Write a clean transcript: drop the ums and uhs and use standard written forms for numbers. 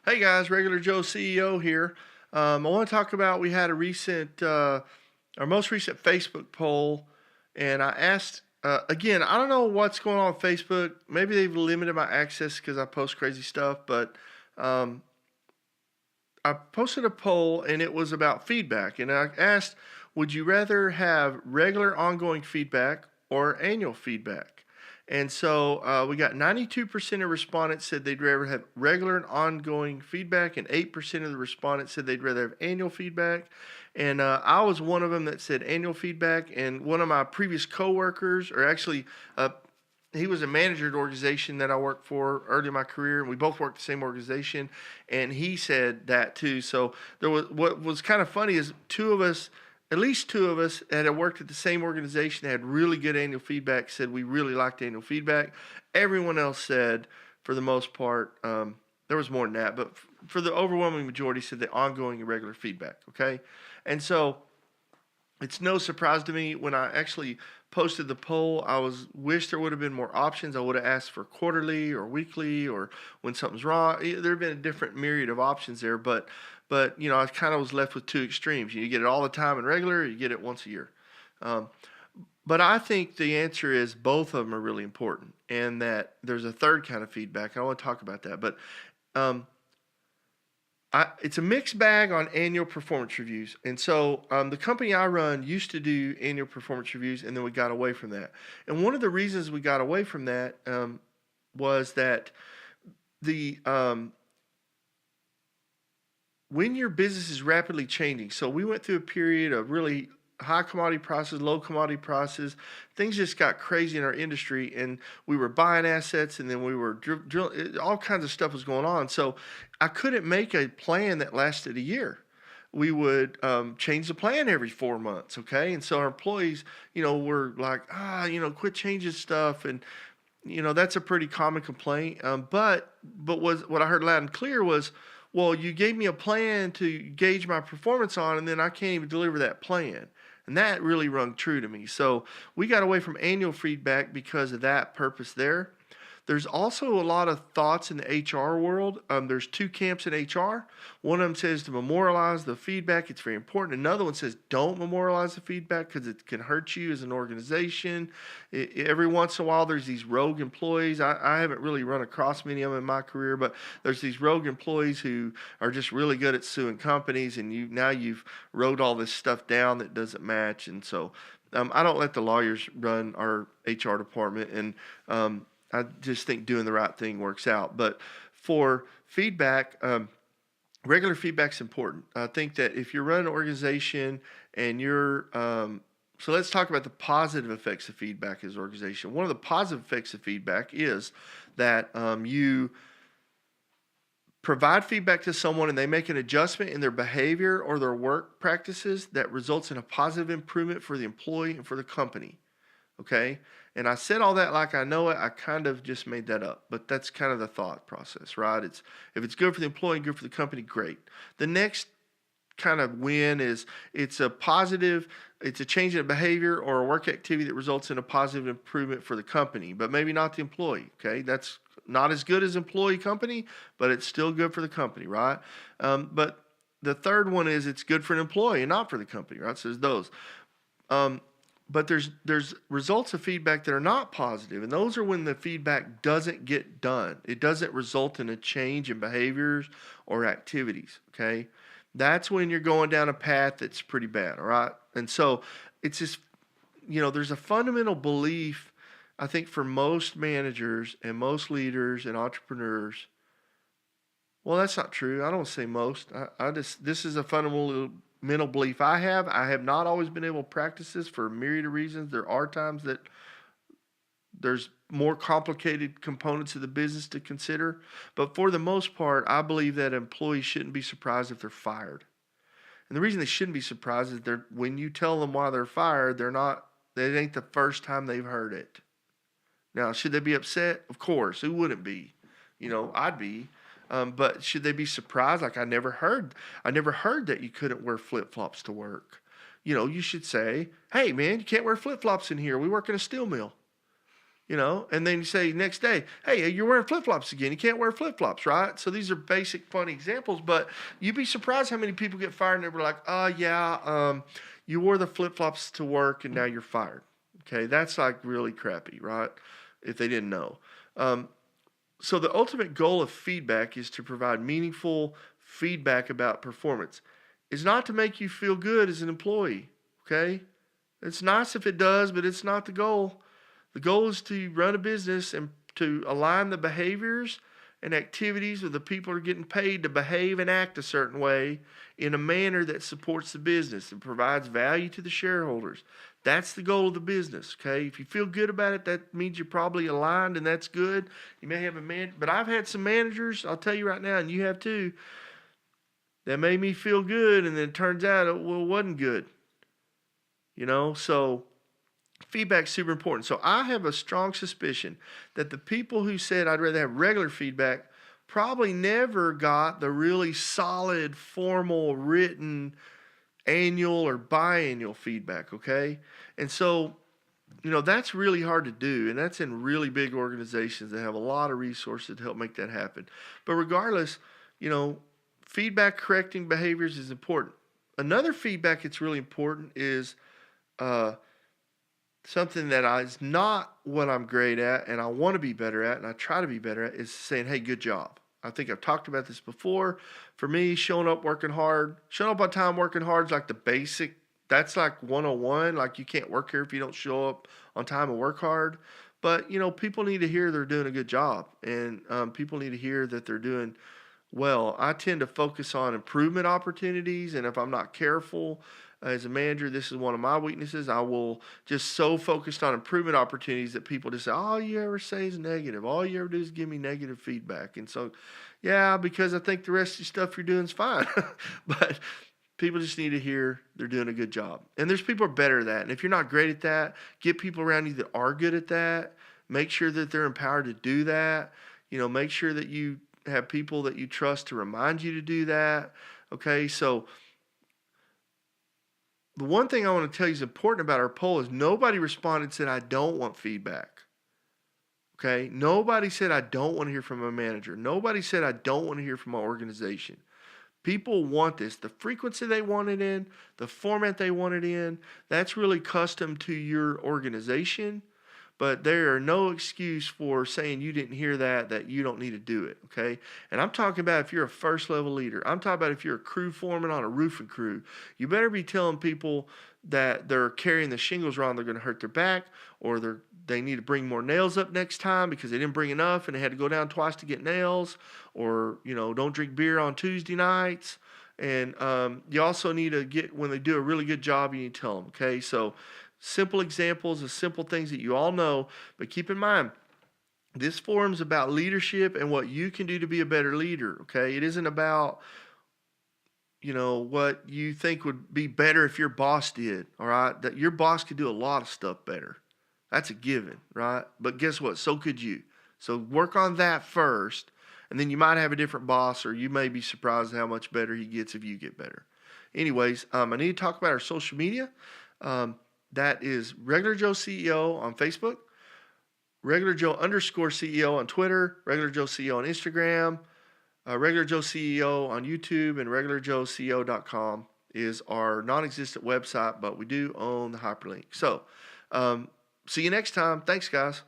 Hey guys, Regular Joe CEO here. I want to talk about we had a our most recent Facebook poll, and I asked again. I don't know what's going on with Facebook. Maybe they've limited my access because I post crazy stuff, but um, I posted a poll and it was about feedback, and I asked, would you rather have regular ongoing feedback or annual feedback? And so we got 92% of respondents said they'd rather have regular and ongoing feedback, and 8% of the respondents said they'd rather have annual feedback. And I was one of them that said annual feedback. And one of my previous coworkers, or actually, he was a manager at an organization that I worked for early in my career, and we both worked the same organization, and he said that too. So there was what was kind of funny is at least two of us that had worked at the same organization that had really good annual feedback said we really liked annual feedback. Everyone else said, for the most part, there was more than that, but for the overwhelming majority said the ongoing and regular feedback. Okay, and so it's no surprise to me when I actually posted the poll. I was wish there would have been more options. I would have asked for quarterly or weekly or when something's wrong. There have been a different myriad of options there, but I kind of was left with two extremes. You get it all the time in regular, or you get it once a year. Um, but I think the answer is both of them are really important, and that there's a third kind of feedback. I want to talk about that, but um, it's a mixed bag on annual performance reviews. And so the company I run used to do annual performance reviews, and then we got away from that. And one of the reasons we got away from that was that the when your business is rapidly changing. So we went through a period of really high commodity prices, low commodity prices. Things just got crazy in our industry, and we were buying assets, and then we were drilling. All kinds of stuff was going on. So I couldn't make a plan that lasted a year. We would change the plan every 4 months, okay? And so our employees, were like, quit changing stuff, and that's a pretty common complaint. But what I heard loud and clear was, well, you gave me a plan to gauge my performance on, and then I can't even deliver that plan. And that really rung true to me. So we got away from annual feedback because of that purpose there. There's also a lot of thoughts in the HR world. There's two camps in HR. One of them says to memorialize the feedback. It's very important. Another one says don't memorialize the feedback because it can hurt you as an organization. Every once in a while, there's these rogue employees. I haven't really run across many of them in my career, but there's these rogue employees who are just really good at suing companies, and you've wrote all this stuff down that doesn't match. And so I don't let the lawyers run our HR department, and I just think doing the right thing works out. But for feedback, regular feedback's important. I think that if you're running an organization and so let's talk about the positive effects of feedback as an organization. One of the positive effects of feedback is that you provide feedback to someone and they make an adjustment in their behavior or their work practices that results in a positive improvement for the employee and for the company. Okay? And I said all that like I know it. I kind of just made that up, but that's kind of the thought process, right? If it's good for the employee and good for the company, great. The next kind of win is it's a change in behavior or a work activity that results in a positive improvement for the company, but maybe not the employee. Okay, that's not as good as employee company, but it's still good for the company, right? But the third one is it's good for an employee and not for the company, right? So there's those. But there's results of feedback that are not positive, and those are when the feedback doesn't get done. It doesn't result in a change in behaviors or activities, okay? That's when you're going down a path that's pretty bad, all right? And so it's just, there's a fundamental belief, I think, for most managers and most leaders and entrepreneurs. Well, that's not true. I don't say most. This is a fundamental mental belief I have. I have not always been able to practice this for a myriad of reasons. There are times that there's more complicated components of the business to consider. But for the most part, I believe that employees shouldn't be surprised if they're fired. And the reason they shouldn't be surprised is when you tell them why they're fired, it ain't the first time they've heard it. Now, should they be upset? Of course. Who wouldn't be? I'd be. But should they be surprised? Like I never heard that you couldn't wear flip-flops to work. You should say, hey man, you can't wear flip-flops in here. We work in a steel mill. and then you say next day, hey, you're wearing flip-flops again. You can't wear flip-flops, right? So these are basic, funny examples, but you'd be surprised how many people get fired and they're like, you wore the flip-flops to work and now you're fired. Okay, that's like really crappy, right? If they didn't know. So the ultimate goal of feedback is to provide meaningful feedback about performance. It's not to make you feel good as an employee, okay? It's nice if it does, but it's not the goal. The goal is to run a business and to align the behaviors and activities of the people who are getting paid to behave and act a certain way in a manner that supports the business and provides value to the shareholders. That's the goal of the business, okay? If you feel good about it, that means you're probably aligned, and that's good. You may have but I've had some managers, I'll tell you right now, and you have too, that made me feel good, and then it turns out it wasn't good. So feedback's super important. So I have a strong suspicion that the people who said I'd rather have regular feedback probably never got the really solid, formal, written, annual or biannual feedback, okay? And so, that's really hard to do, and that's in really big organizations that have a lot of resources to help make that happen. But regardless, feedback correcting behaviors is important. Another feedback that's really important is something that is not what I'm great at and I want to be better at and I try to be better at is saying, hey, good job. I think I've talked about this before. For me, showing up on time, working hard is like the basic. That's like 101. Like you can't work here if you don't show up on time and work hard. But, people need to hear they're doing a good job, and people need to hear that they're doing well. I tend to focus on improvement opportunities, and if I'm not careful as a manager, this is one of my weaknesses. I will just so focused on improvement opportunities that people just say, all you ever say is negative. All you ever do is give me negative feedback. And so, yeah, because I think the rest of the stuff you're doing is fine. But people just need to hear they're doing a good job. And there's people who are better at that. And if you're not great at that, get people around you that are good at that. Make sure that they're empowered to do that. Make sure that you have people that you trust to remind you to do that. Okay, so the one thing I want to tell you is important about our poll is nobody responded and said, I don't want feedback. Okay? Nobody said, I don't want to hear from a manager. Nobody said, I don't want to hear from my organization. People want this. The frequency they want it in, the format they want it in, that's really custom to your organization. But there are no excuse for saying you didn't hear that you don't need to do it, okay? And I'm talking about if you're a first-level leader. I'm talking about if you're a crew foreman on a roofing crew. You better be telling people that they're carrying the shingles wrong, they're going to hurt their back, or they need to bring more nails up next time because they didn't bring enough and they had to go down twice to get nails, or, don't drink beer on Tuesday nights. And you also need to when they do a really good job, you need to tell them, okay? So simple examples of simple things that you all know, but keep in mind, this forum's about leadership and what you can do to be a better leader, okay? It isn't about, what you think would be better if your boss did, all right? That your boss could do a lot of stuff better. That's a given, right? But guess what? So could you. So work on that first, and then you might have a different boss, or you may be surprised at how much better he gets if you get better. Anyways, I need to talk about our social media. That is Regular Joe CEO on Facebook, Regular Joe _CEO on Twitter, Regular Joe CEO on Instagram, Regular Joe CEO on YouTube, and regularjoeceo.com is our non-existent website, but we do own the hyperlink. So, see you next time. Thanks, guys.